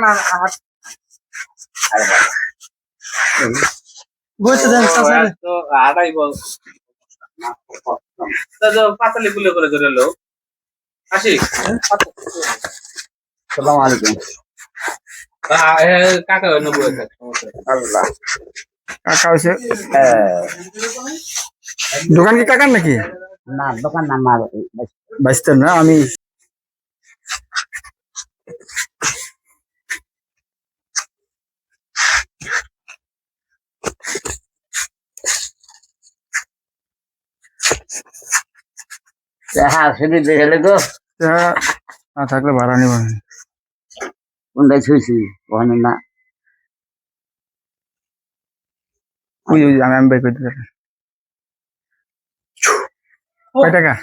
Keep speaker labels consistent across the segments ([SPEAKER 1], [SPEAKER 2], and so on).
[SPEAKER 1] না হাত বসে দেন চাচারে তো আড়াই বল তো পাতালি গুলো করে ধরে লো আসি
[SPEAKER 2] আসসালামু আলাইকুম।
[SPEAKER 1] কাকা নবু
[SPEAKER 2] আল্লাহ
[SPEAKER 3] কাকা হয়েছে দোকান কি কাকার নাকি?
[SPEAKER 2] না, দোকান না আমার
[SPEAKER 3] বাইস্তের না আমি
[SPEAKER 2] হ্যাঁ সেটি দেখলে তো
[SPEAKER 3] না থাকলে ভাড়া নিব না।
[SPEAKER 2] কোনটাই ছুঁয়েছি ওখানে না।
[SPEAKER 3] ওই ওই আমি বাই করে দিতে কয় টাকা?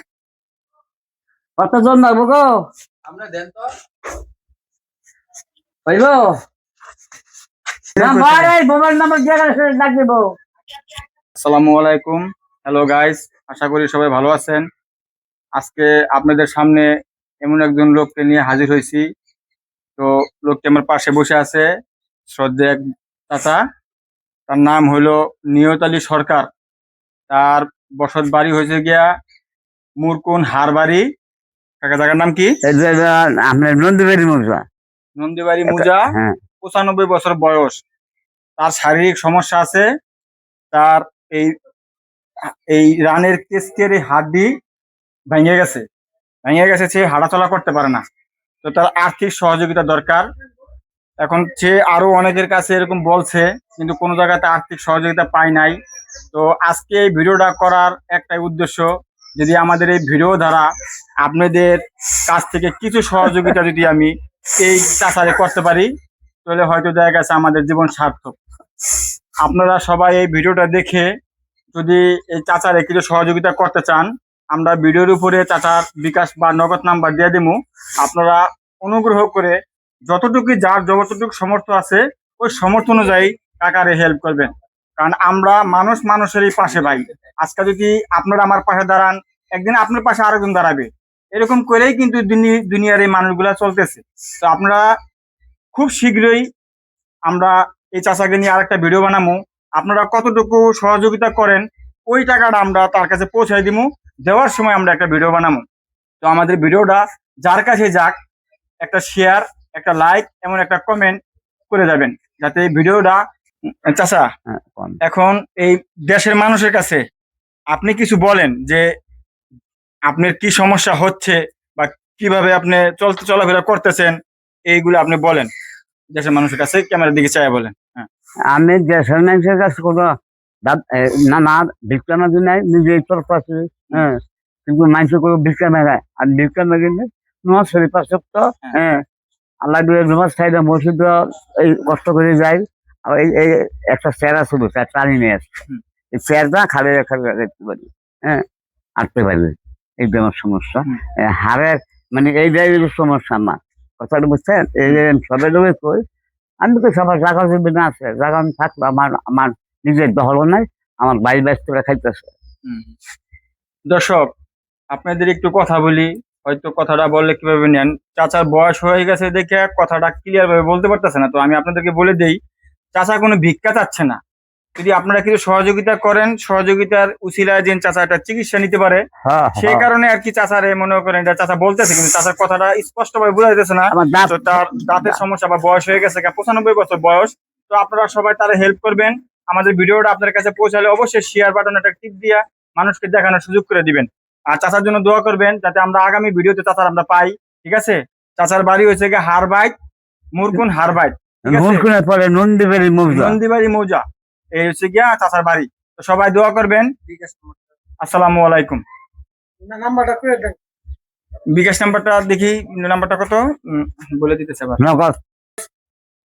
[SPEAKER 2] কতজন লাগবো গো?
[SPEAKER 1] আমরা দেন তো
[SPEAKER 2] হইব নাম্বার, এই মোবাইল নাম্বার দিয়ে ডাক দেবো।
[SPEAKER 3] আসসালামু আলাইকুম, হ্যালো গাইস, আশা করি সবাই ভালো আছেন। আজকে আপনাদের সামনে এমন একজন লোককে নিয়ে হাজির হয়েছি। তো লোকটি আমার পাশে বসে আছে, শ্রদ্ধেয় এক চাচা। তার নাম হলো নিয়ত আলী সরকার। তার বসত বাড়ি হয়েছে গিয়া মুরকুন হারবাড়ি। কাকা জায়গার নাম কি?
[SPEAKER 2] আপনার নন্দীবাড়ি মৌজা।
[SPEAKER 3] নন্দীবাড়ি মুজা।
[SPEAKER 2] হ্যাঁ
[SPEAKER 3] 95 বছর বয়স। তার শারীরিক সমস্যা আছে। তার এই এই রানের কেসকের এই হাড্ডি ভেঙে গেছে, সে হাঁটাচলা করতে পারে না। তো তার আর্থিক সহযোগিতা দরকার। এখন সে আরো অনেকের কাছে এরকম বলছে, কিন্তু কোনো জায়গাতে আর্থিক সহযোগিতা পায় নাই। তো আজকে এই ভিডিওটা করার একটাই উদ্দেশ্য, যদি আমাদের এই ভিডিও দ্বারা আপনাদের কাছ থেকে কিছু সহযোগিতা যদি আমি এই চাচারে করতে পারি, তাহলে হয়তো দেখা গেছে আমাদের জীবন সার্থক। আপনারা সবাই এই ভিডিওটা দেখে যদি এই চাচারে কিছু সহযোগিতা করতে চান, আমরা ভিডিওর উপরে চাচার বিকাশ বা নগদ নাম্বার দিয়ে দেবো। আপনারা অনুগ্রহ করে যতটুকু যার যতটুকু সমর্থ আছে ওই সমর্থ অনুযায়ী কাকারে হেল্প করবেন। কারণ আমরা মানুষ মানুষেরই পাশে ভাই। আজকে যদি আপনারা আমার পাশে দাঁড়ান, একদিন আপনার পাশে আরেকজন দাঁড়াবে। এরকম করেই কিন্তু দুনিয়ার এই মানুষগুলা চলতেছে। তো আপনারা খুব শীঘ্রই আমরা এই চাচাকে নিয়ে আরেকটা ভিডিও বানাবো। আপনারা কতটুকু সহযোগিতা করেন ওই টাকাটা আমরা তার কাছে পৌঁছাই দিব। দেওয়ার সময় আমরা একটা ভিডিও বানাবো। তো আমাদের ভিডিওটা যার কাছে যাক, একটা শেয়ার, একটা লাইক, এমন একটা কমেন্ট করে যাবেন, যাতে এই ভিডিওটা চাচা এখন এই দেশের মানুষের কাছে আপনি কিছু বলেন যে আপনার কি সমস্যা হচ্ছে বা কিভাবে আপনি চলাফেরা করতেছেন, এইগুলো আপনি বলেন দেশের মানুষের কাছে, ক্যামেরার দিকে চাই বলেন। হ্যাঁ,
[SPEAKER 2] আমি দেশের মানুষের কাছে কোনো না ভিক্ষা মাগি নাই, নিজেই তরফ আছে। হ্যাঁ কিন্তু মানুষের কোনো ভিক্ষা মাগায় আর ভিক্ষা মাগি নেই তোমার শরীর পাশে তো। হ্যাঁ আল্লাহ দুয়ে জমার সাইডে মসজিদ এই কষ্ট করে যাই। আর এই একটা চেয়ার আছে, টানি নিয়ে আসছে, এই চেয়ারটা খালি রাখতে পারি। হ্যাঁ আটতে পারবে, এই আমার সমস্যা। হারের মানে এই জায়গায় সমস্যা আমার, কথাটা বুঝছেন? এই যে সবাই লোক কই, আমি তো সবার জায়গা জমি না আছে, জায়গা আমি থাকবো, আমার নিজের দখলও নাই, আমার বাড়ি ব্যস্ত করে খাইতেছে।
[SPEAKER 3] দর্শক আপনাদের একটু কথা বলি, হয়তো কথাটা বললে কিভাবে নেন। চাচার বয়স হয়ে গেছে দেখে কথাটা ক্লিয়ার ভাবে বলতে পারতেছে না। তো আমি আপনাদেরকে বলে দেই, চাচা কোনো ভিক্ষা চাচ্ছে না। যদি আপনারা কিছু সহযোগিতা করেন, সহযোগিতার উছিলায় দিন চাচা একটা চিকিৎসা নিতে পারে। সেই কারণে আর কি চাচারে মনে করেন, এটা চাচা বলতেছে, কিন্তু চাচার কথাটা স্পষ্ট ভাবে বোঝা যাইতেছে না। তো তার দাঁতের সমস্যা বা বয়স হয়ে গেছে, 95 বছর বয়স। তো আপনারা সবাই তারা হেল্প করবেন। আমাদের ভিডিওটা আপনার কাছে পৌঁছালে অবশ্যই শেয়ার বাটন একটা টিপ দিয়া মানুষকে দেখানোর সুযোগ করে দিবেন। আর চাচার জন্য দোয়া করবেন, যাতে আমরা আগামী ভিডিওতে চাচার আমরা পাই। ঠিক আছে? চাচার বাড়ি হয়েছে গিয়ে হারবাইট, মুরকুন হারবাইট, নন্দীবাড়ি মৌজা। এই হচ্ছে গিয়া চাচার বাড়ি। তো সবাই দোয়া করবেন। আসসালামু আলাইকুম। বিকাশ নাম্বারটা দেখি, নাম্বারটা কত বলে দিতেছে আবার।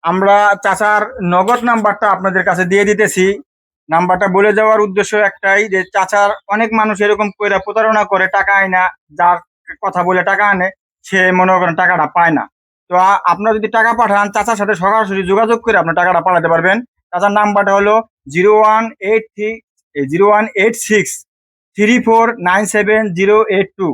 [SPEAKER 3] আমরা চাচার নগদ নাম্বারটা আপনাদের কাছে দিয়ে দিতেছি। নাম্বারটা বলে যাওয়ার উদ্দেশ্য একটাই, যে চাচার অনেক মানুষ এরকম কইরা প্রতারণা করে টাকা আয় না, যার কথা বলে টাকা আনে সে মনে করেন টাকাটা পায় না। তো আপনারা যদি টাকা পাঠান, চাচার সাথে সরাসরি যোগাযোগ করে আপনার টাকাটা পাঠাতে পারবেন। চাচার নাম্বারটা হলো 0183634978082।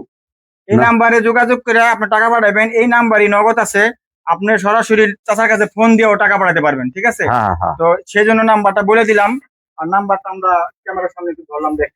[SPEAKER 3] এই নাম্বারে যোগাযোগ করে আপনার টাকা পাঠাবেন। এই নাম্বারই নগদ আছে, আপনি সরাসরি চাচার কাছে ফোন দিয়েও টাকা পাঠাতে পারবেন, ঠিক আছে?
[SPEAKER 2] হ্যাঁ হ্যাঁ
[SPEAKER 3] তো সেই জন্য নাম্বারটা বলে দিলাম, আর নাম্বারটা আমরা ক্যামেরার সামনে একটু ধরলাম, দেখ